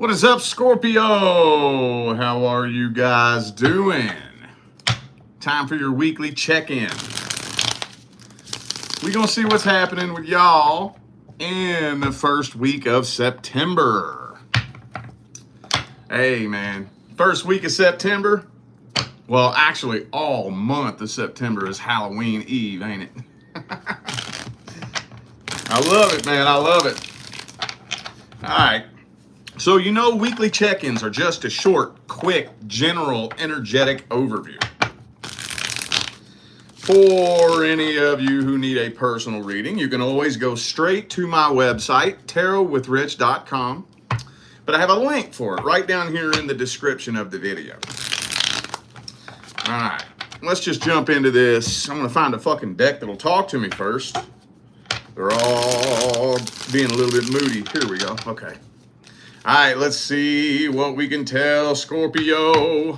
What is up, Scorpio? How are you guys doing? Time for your weekly check-in. We're going to see what's happening with y'all in the first week of September. Hey, man. First week of September? Well, actually, all month of September is Halloween Eve, ain't it? I love it, man. I love it. All right. So, you know, weekly check-ins are just a short, quick, general, energetic overview. For any of you who need a personal reading, you can always go straight to my website, tarotwithrich.com. But I have a link for it right down here in the description of the video. All right, let's just jump into this. I'm going to find a fucking deck that'll talk to me first. They're all being a little bit moody. Here we go. Okay. All right, let's see what we can tell Scorpio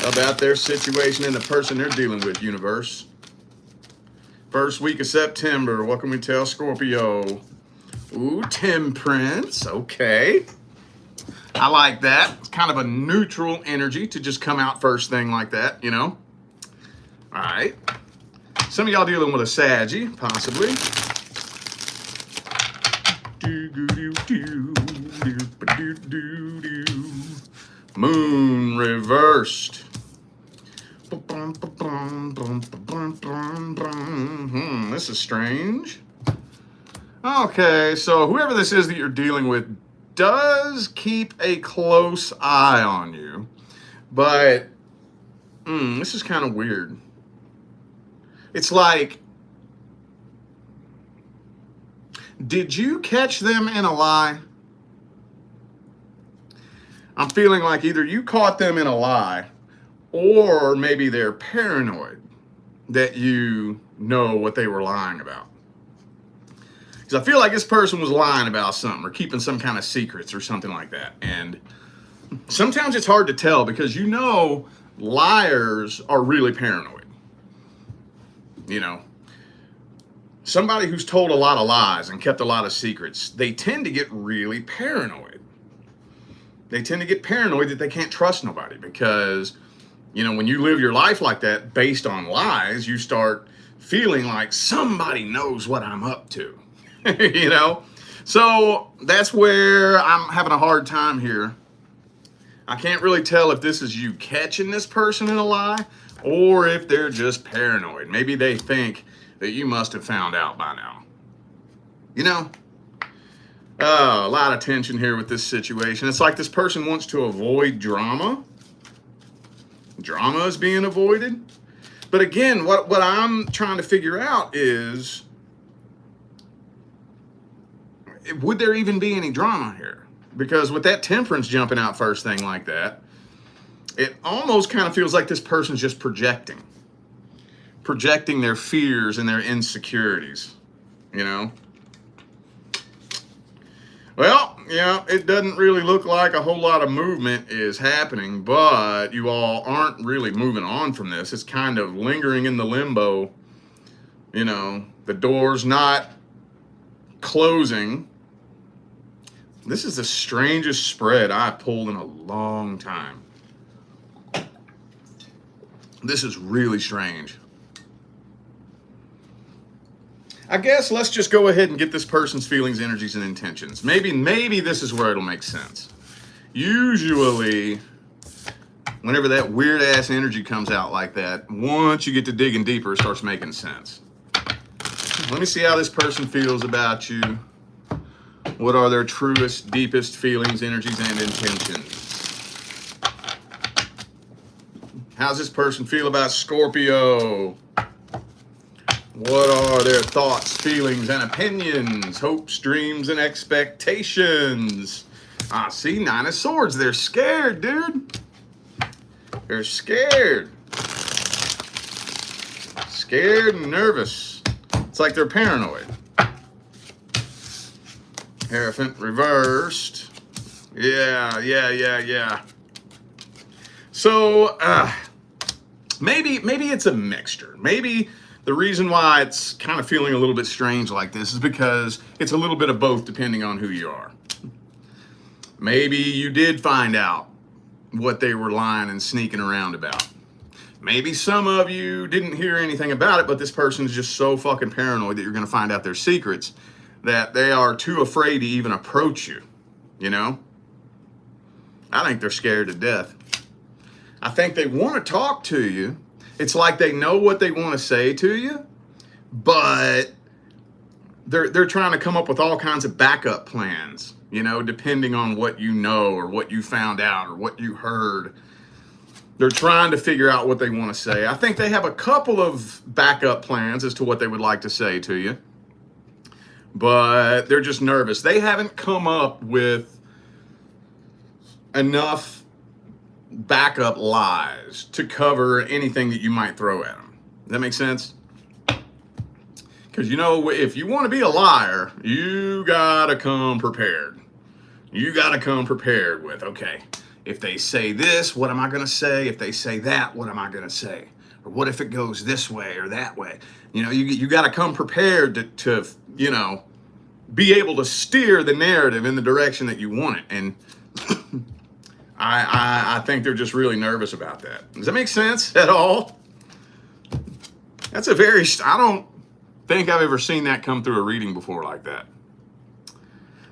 about their situation and the person they're dealing with, universe. First week of September, what can we tell Scorpio? Ooh, Temperance, okay. I like that. It's kind of a neutral energy to just come out first thing like that, you know? All right. Some of y'all dealing with a Saggy, possibly. Moon reversed. This is strange. Okay, so whoever this is that you're dealing with does keep a close eye on you, but this is kind of weird. It's like, did you catch them in a lie? I'm feeling like either you caught them in a lie, or maybe they're paranoid that you know what they were lying about. Because I feel like this person was lying about something or keeping some kind of secrets or something like that. And sometimes it's hard to tell because you know liars are really paranoid. You know, somebody who's told a lot of lies and kept a lot of secrets, they tend to get really paranoid. They tend to get paranoid that they can't trust nobody because, you know, when you live your life like that based on lies, you start feeling like somebody knows what I'm up to, you know? So that's where I'm having a hard time here. I can't really tell if this is you catching this person in a lie or if they're just paranoid. Maybe they think that you must have found out by now. You know? A lot of tension here with this situation. It's like this person wants to avoid drama. Drama is being avoided. But again, what I'm trying to figure out is, would there even be any drama here? Because with that Temperance jumping out first thing like that, it almost kind of feels like this person's just projecting their fears and their insecurities, you know? Well, yeah, it doesn't really look like a whole lot of movement is happening, but you all aren't really moving on from this. It's kind of lingering in the limbo. You know, the door's not closing. This is the strangest spread I've pulled in a long time. This is really strange. I guess let's just go ahead and get this person's feelings, energies, and intentions. Maybe this is where it'll make sense. Usually, whenever that weird-ass energy comes out like that, once you get to digging deeper, it starts making sense. Let me see how this person feels about you. What are their truest, deepest feelings, energies, and intentions? How's this person feel about Scorpio? What are their thoughts, feelings, and opinions, hopes, dreams, and expectations? Ah, see, Nine of Swords. They're scared, dude. They're scared. Scared and nervous. It's like they're paranoid. Hierophant reversed. Yeah. So, maybe it's a mixture. Maybe the reason why it's kind of feeling a little bit strange like this is because it's a little bit of both depending on who you are. Maybe you did find out what they were lying and sneaking around about. Maybe some of you didn't hear anything about it, but this person's just so fucking paranoid that you're going to find out their secrets that they are too afraid to even approach you, you know? I think they're scared to death. I think they want to talk to you. It's like they know what they want to say to you, but they're trying to come up with all kinds of backup plans, you know, depending on what you know or what you found out or what you heard. They're trying to figure out what they want to say. I think they have a couple of backup plans as to what they would like to say to you, but they're just nervous. They haven't come up with enough backup lies to cover anything that you might throw at them. Does that make sense? Because, you know, if you want to be a liar, you got to come prepared. You got to come prepared with, okay, if they say this, what am I going to say? If they say that, what am I going to say? Or what if it goes this way or that way? You know, you got to come prepared to, you know, be able to steer the narrative in the direction that you want it. And I think they're just really nervous about that. Does that make sense at all? That's a very, I don't think I've ever seen that come through a reading before like that.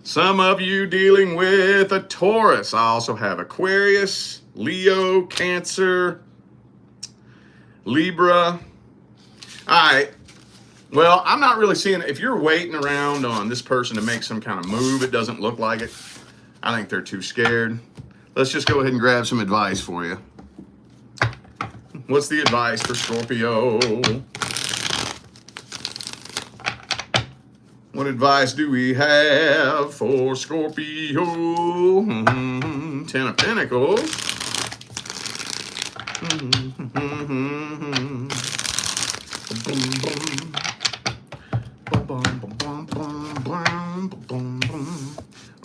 Some of you dealing with a Taurus. I also have Aquarius, Leo, Cancer, Libra. All right. Well, I'm not really seeing it. If you're waiting around on this person to make some kind of move, it doesn't look like it. I think they're too scared. Let's just go ahead and grab some advice for you. What's the advice for Scorpio? What advice do we have for Scorpio? Ten of Pentacles.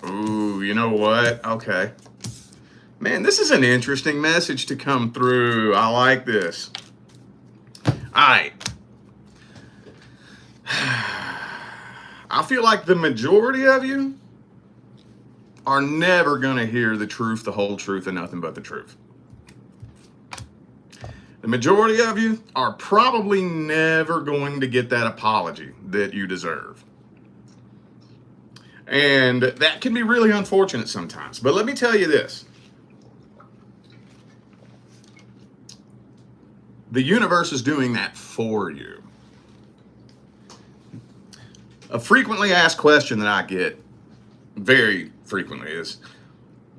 Ooh, you know what? Okay. Man, this is an interesting message to come through. I like this. All right. I feel like the majority of you are never going to hear the truth, the whole truth, and nothing but the truth. The majority of you are probably never going to get that apology that you deserve. And that can be really unfortunate sometimes. But let me tell you this. The universe is doing that for you. A frequently asked question that I get very frequently is,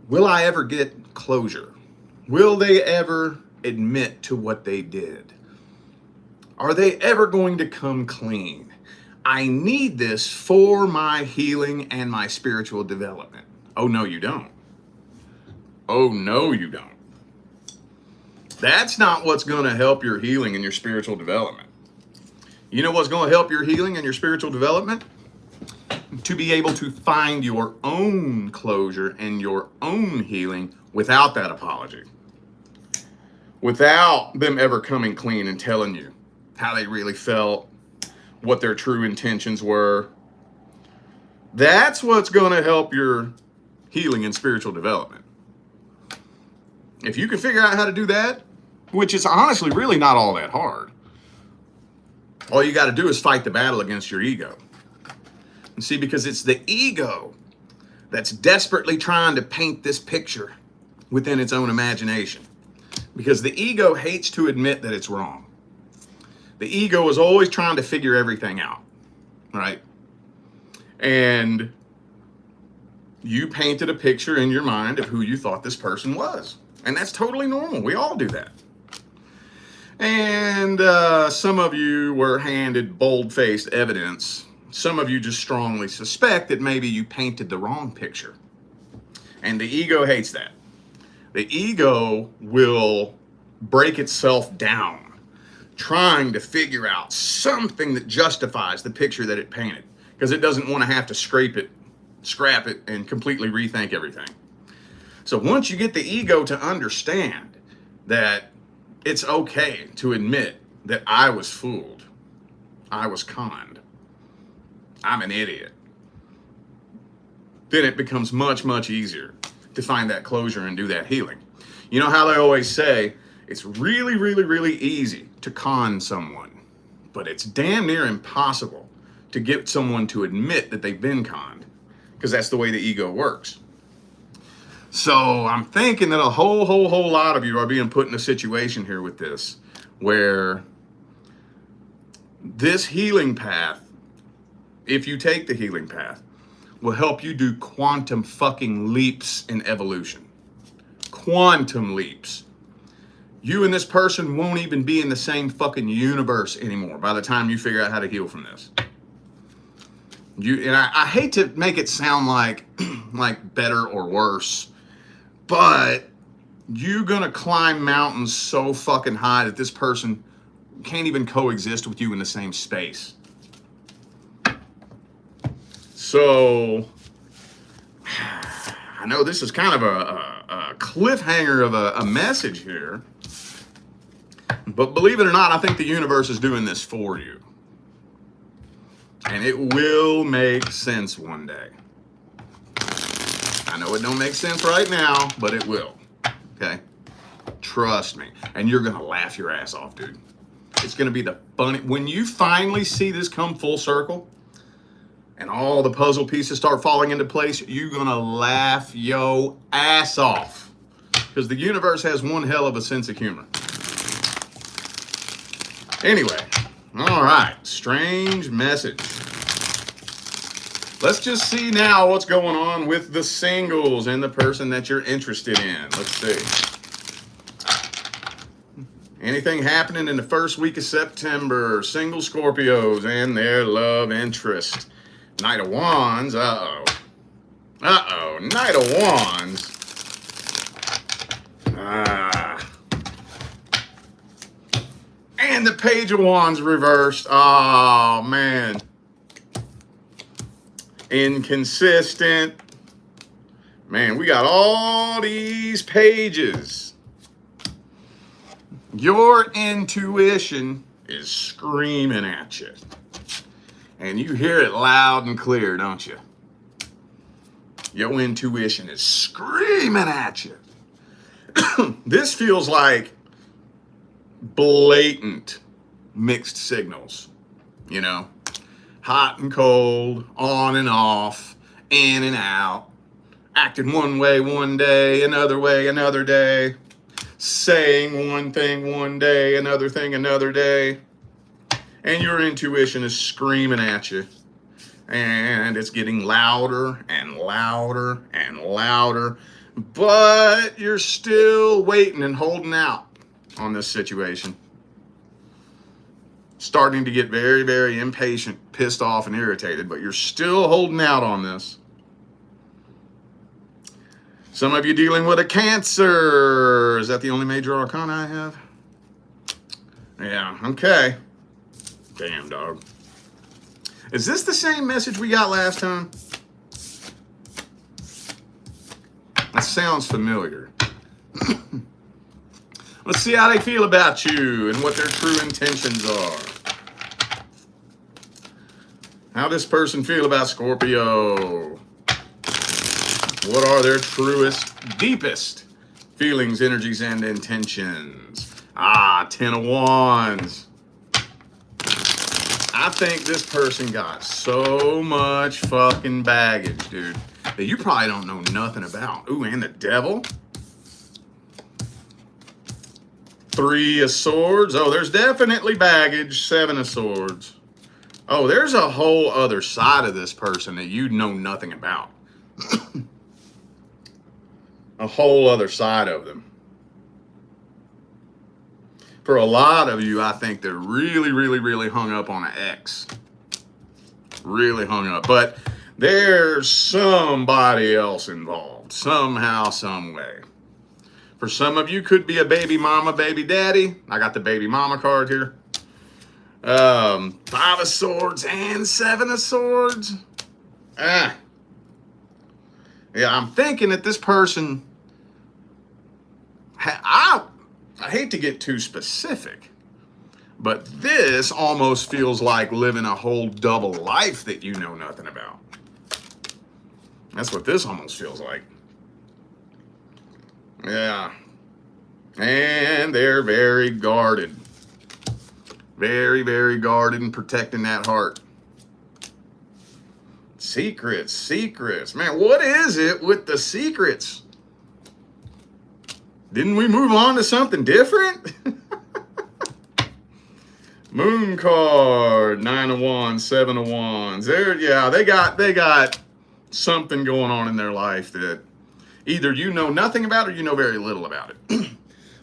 will I ever get closure? Will they ever admit to what they did? Are they ever going to come clean? I need this for my healing and my spiritual development. Oh, no, you don't. Oh, no, you don't. That's not what's going to help your healing and your spiritual development. You know what's going to help your healing and your spiritual development? To be able to find your own closure and your own healing without that apology. Without them ever coming clean and telling you how they really felt, what their true intentions were. That's what's going to help your healing and spiritual development. If you can figure out how to do that, which is honestly really not all that hard, all you got to do is fight the battle against your ego. And see, because it's the ego that's desperately trying to paint this picture within its own imagination. Because the ego hates to admit that it's wrong. The ego is always trying to figure everything out, right? And you painted a picture in your mind of who you thought this person was. And that's totally normal. We all do that. And some of you were handed bold-faced evidence. Some of you just strongly suspect that maybe you painted the wrong picture. And the ego hates that. The ego will break itself down, trying to figure out something that justifies the picture that it painted, because it doesn't want to have to scrap it, and completely rethink everything. So once you get the ego to understand that it's okay to admit that I was fooled, I was conned, I'm an idiot, then it becomes much, much easier to find that closure and do that healing. You know how they always say, it's really, really, really easy to con someone, but it's damn near impossible to get someone to admit that they've been conned, because that's the way the ego works. So I'm thinking that a whole lot of you are being put in a situation here with this, where this healing path, if you take the healing path, will help you do quantum fucking leaps in evolution. Quantum leaps. You and this person won't even be in the same fucking universe anymore by the time you figure out how to heal from this. I hate to make it sound like better or worse, but you're gonna climb mountains so fucking high that this person can't even coexist with you in the same space. So I know this is kind of a cliffhanger of a message here, but believe it or not, I think the universe is doing this for you. And it will make sense one day. I know it don't make sense right now, but it will. Okay? Trust me. And you're gonna laugh your ass off, dude. It's gonna be the funny, when you finally see this come full circle and all the puzzle pieces start falling into place, you're gonna laugh your ass off. Because the universe has one hell of a sense of humor. Anyway, all right, strange message. Let's just see now what's going on with the singles and the person that you're interested in. Let's see. Anything happening in the first week of September? Single Scorpios and their love interest. Knight of Wands. Uh-oh. Uh-oh. Knight of Wands. And the Page of Wands reversed. Oh, man. Inconsistent. Man, we got all these pages. Your intuition is screaming at you. And you hear it loud and clear, don't you? Your intuition is screaming at you. This feels like blatant mixed signals, you know? Hot and cold, on and off, in and out, acting one way one day, another way another day, saying one thing one day, another thing another day, and your intuition is screaming at you, and it's getting louder and louder and louder, but you're still waiting and holding out on this situation. Starting to get very, very impatient, pissed off, and irritated, but you're still holding out on this. Some of you dealing with a Cancer. Is that the only major arcana I have? Yeah, okay. Damn, dog. Is this the same message we got last time? That sounds familiar. Let's see how they feel about you and what their true intentions are. How does this person feel about Scorpio? What are their truest, deepest feelings, energies, and intentions? Ten of Wands. I think this person got so much fucking baggage, dude, that you probably don't know nothing about. Ooh, and the Devil. Three of Swords. Oh, there's definitely baggage. Seven of Swords. Oh, there's a whole other side of this person that you know nothing about. A whole other side of them. For a lot of you, I think they're really, really, really hung up on an ex. Really hung up. But there's somebody else involved. Somehow, some way. For some of you, could be a baby mama, baby daddy. I got the baby mama card here. Five of Swords and Seven of Swords. Yeah, I'm thinking that this person, I hate to get too specific, but this almost feels like living a whole double life that you know nothing about. That's what this almost feels like. Yeah. And they're very guarded. Very, very guarded and protecting that heart. Secrets, secrets. Man, what is it with the secrets? Didn't we move on to something different? Moon card, 9 of Wands, 7 of Wands. Yeah, they got something going on in their life that either you know nothing about or you know very little about it.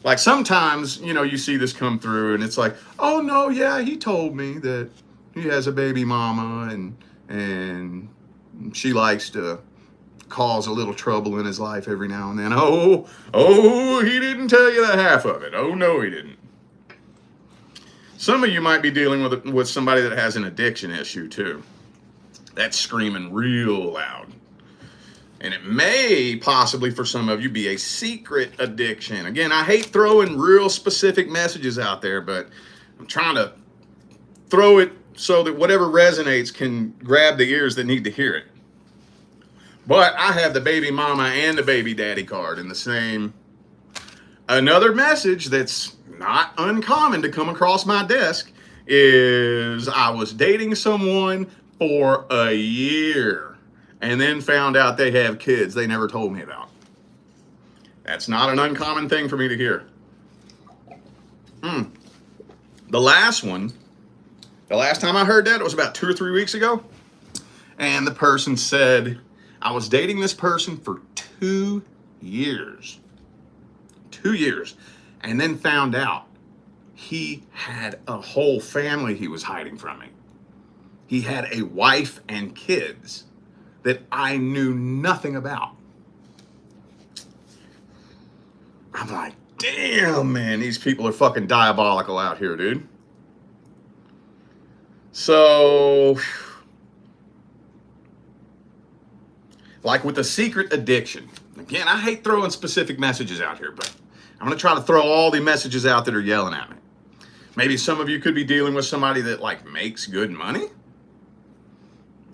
Like sometimes, you see this come through and it's like, oh no, yeah, he told me that he has a baby mama and she likes to cause a little trouble in his life every now and then. Oh, he didn't tell you the half of it. Oh no, he didn't. Some of you might be dealing with somebody that has an addiction issue too. That's screaming real loud. And it may possibly for some of you be a secret addiction. Again, I hate throwing real specific messages out there, but I'm trying to throw it so that whatever resonates can grab the ears that need to hear it. But I have the baby mama and the baby daddy card in the same. Another message that's not uncommon to come across my desk is I was dating someone for a year and then found out they have kids they never told me about. That's not an uncommon thing for me to hear. The last time I heard that, it was about 2 or 3 weeks ago. And the person said, I was dating this person for 2 years. 2 years. And then found out he had a whole family he was hiding from me. He had a wife and kids that I knew nothing about. I'm like, damn, man, these people are fucking diabolical out here, dude. So, like with the secret addiction, again, I hate throwing specific messages out here, but I'm going to try to throw all the messages out that are yelling at me. Maybe some of you could be dealing with somebody that like makes good money,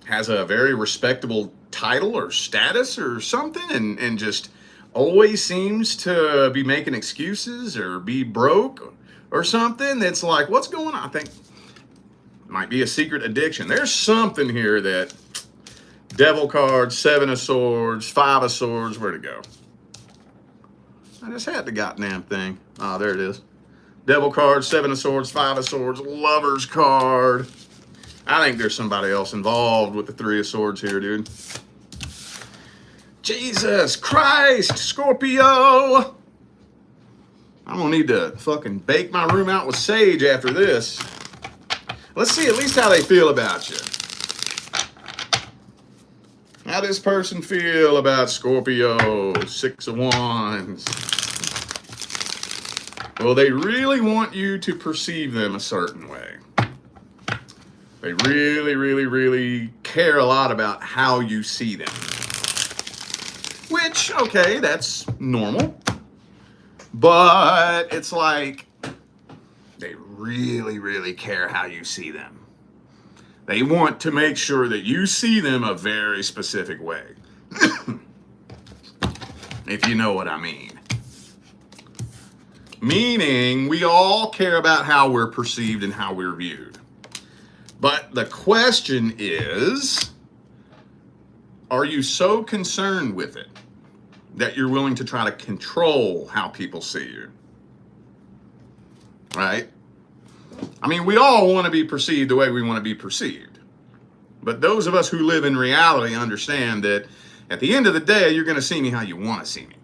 has a very respectable title or status or something, and just always seems to be making excuses or be broke or something. That's like, what's going on? I think it might be a secret addiction. There's something here that Devil card, 7 of Swords, 5 of Swords, where'd it go? I just had the goddamn thing. Oh, there it is. Devil card, 7 of Swords, 5 of Swords, Lover's card. I think there's somebody else involved with the 3 of Swords here, dude. Jesus Christ, Scorpio. I'm gonna need to fucking bake my room out with sage after this. Let's see at least how they feel about you. How does this person feel about Scorpio? 6 of Wands. Well, they really want you to perceive them a certain way. They really, really, really care a lot about how you see them. Which, okay, that's normal. But it's like they really, really care how you see them. They want to make sure that you see them a very specific way. If you know what I mean. Meaning, we all care about how we're perceived and how we're viewed. But the question is, are you so concerned with it that you're willing to try to control how people see you? Right? I mean, we all want to be perceived the way we want to be perceived. But those of us who live in reality understand that at the end of the day, you're going to see me how you want to see me.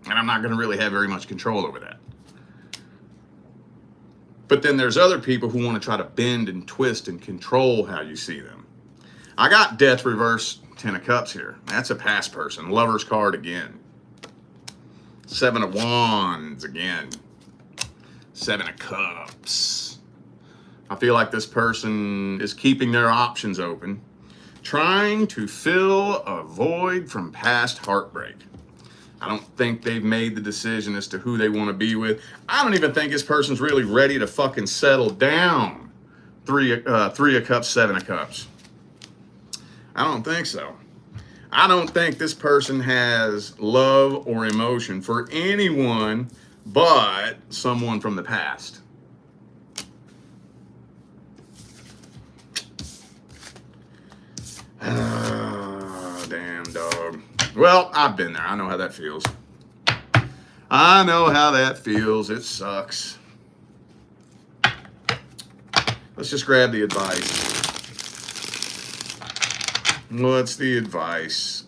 And I'm not going to really have very much control over that. But then there's other people who want to try to bend and twist and control how you see them. I got Death reverse, 10 of Cups here. That's a past person. Lover's card again. 7 of Wands again. 7 of Cups. I feel like this person is keeping their options open, trying to fill a void from past heartbreak. I don't think they've made the decision as to who they want to be with. I don't even think this person's really ready to fucking settle down. 3 of Cups, 7 of Cups. I don't think so. I don't think this person has love or emotion for anyone but someone from the past. Damn dog. Well, I've been there. I know how that feels. I know how that feels. It sucks. Let's just grab the advice. What's the advice?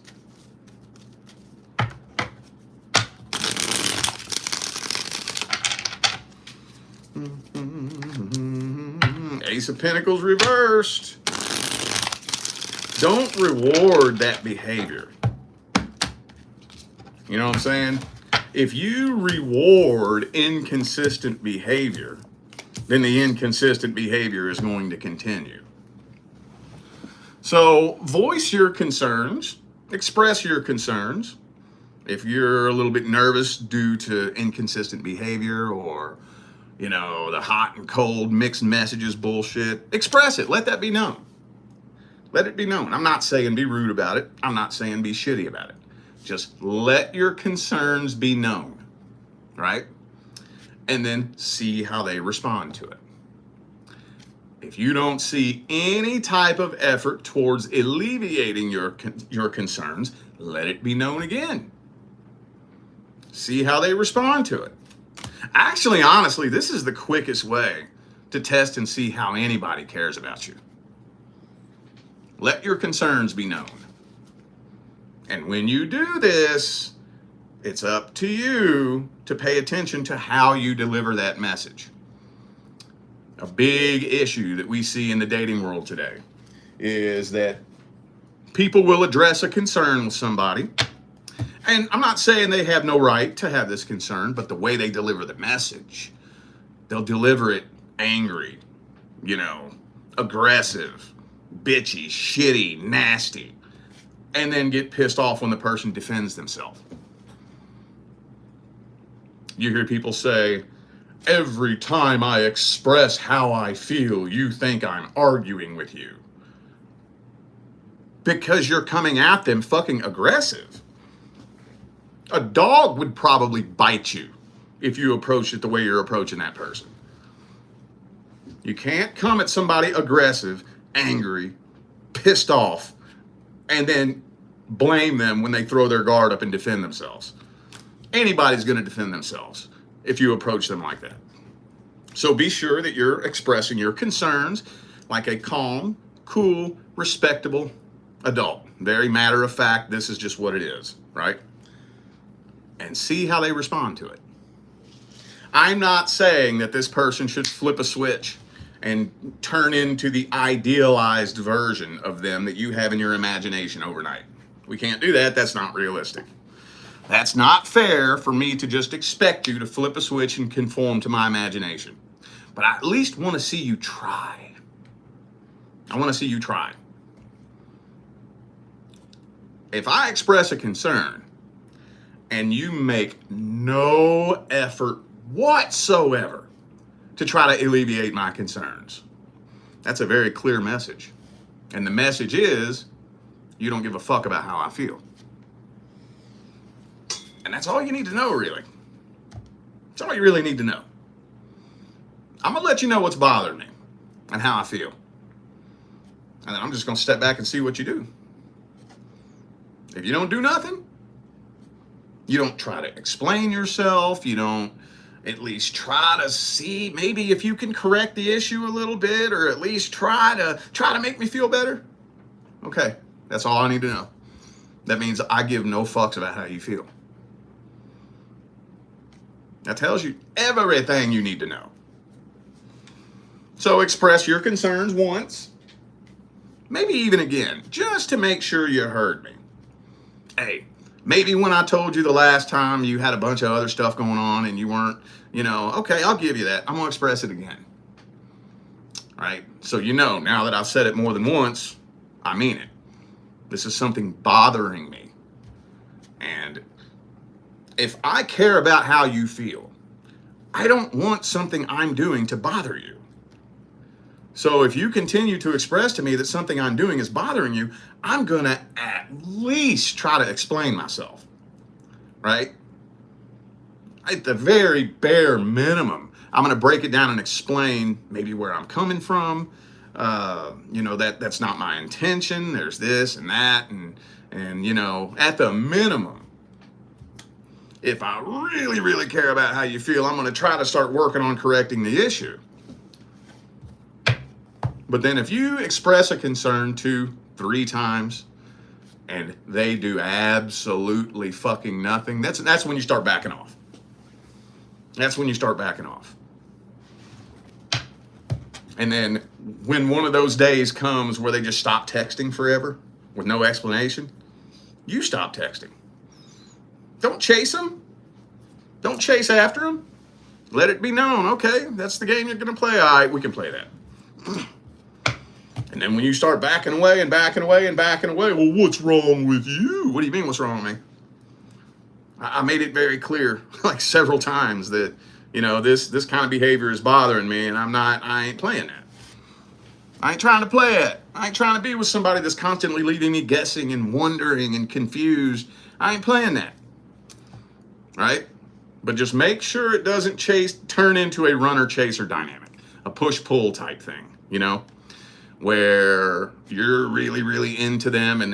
Ace of Pentacles reversed. Don't reward that behavior. You know what I'm saying? If you reward inconsistent behavior, then the inconsistent behavior is going to continue. So voice your concerns, express your concerns. If you're a little bit nervous due to inconsistent behavior or, you know, the hot and cold mixed messages bullshit, express it. Let that be known. Let it be known. I'm not saying be rude about it. I'm not saying be shitty about it. Just let your concerns be known, right? And then see how they respond to it. If you don't see any type of effort towards alleviating your concerns, let it be known again. See how they respond to it. Actually, honestly, this is the quickest way to test and see how anybody cares about you. Let your concerns be known. And when you do this, it's up to you to pay attention to how you deliver that message. A big issue that we see in the dating world today is that people will address a concern with somebody. And I'm not saying they have no right to have this concern, but the way they deliver the message, they'll deliver it angry, you know, aggressive, bitchy, shitty, nasty, and then get pissed off when the person defends themselves. You hear people say, every time I express how I feel, you think I'm arguing with you. Because you're coming at them fucking aggressive. A dog would probably bite you if you approach it the way you're approaching that person. You can't come at somebody aggressive, angry, pissed off, and then blame them when they throw their guard up and defend themselves. Anybody's going to defend themselves if you approach them like that. So be sure that you're expressing your concerns like a calm, cool, respectable adult. Very matter of fact, this is just what it is, right? And see how they respond to it. I'm not saying that this person should flip a switch and turn into the idealized version of them that you have in your imagination overnight. We can't do that. That's not realistic. That's not fair for me to just expect you to flip a switch and conform to my imagination. But I at least want to see you try. I want to see you try. If I express a concern and you make no effort whatsoever to try to alleviate my concerns, that's a very clear message. And the message is, you don't give a fuck about how I feel. And that's all you need to know, really. That's all you really need to know. I'm going to let you know what's bothering me and how I feel. And then I'm just going to step back and see what you do. If you don't do nothing, you don't try to explain yourself, you don't at least try to see maybe if you can correct the issue a little bit, or at least try to make me feel better. Okay, that's all I need to know. That means I give no fucks about how you feel. That tells you everything you need to know. So express your concerns once, maybe even again, just to make sure you heard me. Hey, maybe when I told you the last time you had a bunch of other stuff going on and you weren't, okay, I'll give you that. I'm going to express it again. All right? So now that I've said it more than once, I mean it. This is something bothering me. And if I care about how you feel, I don't want something I'm doing to bother you. So if you continue to express to me that something I'm doing is bothering you, I'm going to at least try to explain myself, right? At the very bare minimum, I'm going to break it down and explain maybe where I'm coming from. That's not my intention. There's this and that. And at the minimum, if I really, really care about how you feel, I'm going to try to start working on correcting the issue. But then if you express a concern 2-3 times and they do absolutely fucking nothing, that's when you start backing off. That's when you start backing off. And then when one of those days comes where they just stop texting forever with no explanation, you stop texting. Don't chase them. Don't chase after them. Let it be known, okay, that's the game you're going to play. All right, we can play that. And then when you start backing away and backing away and backing away, well, what's wrong with you? What do you mean, what's wrong with me? I made it very clear, like several times, that, this kind of behavior is bothering me, and I ain't playing that. I ain't trying to play it. I ain't trying to be with somebody that's constantly leaving me guessing and wondering and confused. I ain't playing that. Right? But just make sure it doesn't turn into a runner-chaser dynamic, a push-pull type thing, where you're really, really into them and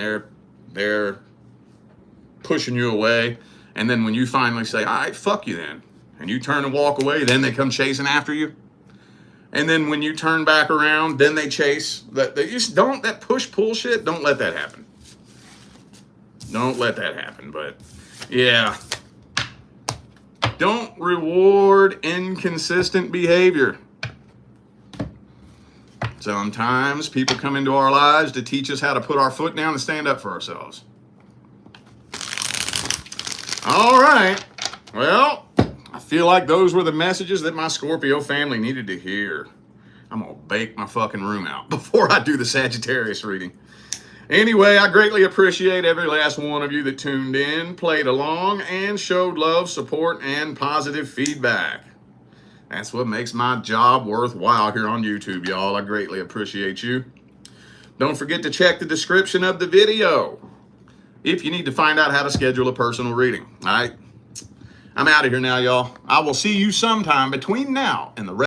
they're pushing you away. And then when you finally say, all right, fuck you then, and you turn and walk away, then they come chasing after you. And then when you turn back around, then they chase. That push-pull shit, don't let that happen. Don't let that happen. But yeah, don't reward inconsistent behavior. Sometimes people come into our lives to teach us how to put our foot down and stand up for ourselves. All right. Well, I feel like those were the messages that my Scorpio family needed to hear. I'm going to bake my fucking room out before I do the Sagittarius reading. Anyway, I greatly appreciate every last one of you that tuned in, played along, and showed love, support, and positive feedback. That's what makes my job worthwhile here on YouTube, y'all. I greatly appreciate you. Don't forget to check the description of the video if you need to find out how to schedule a personal reading. All right? I'm out of here now, y'all. I will see you sometime between now and the rest.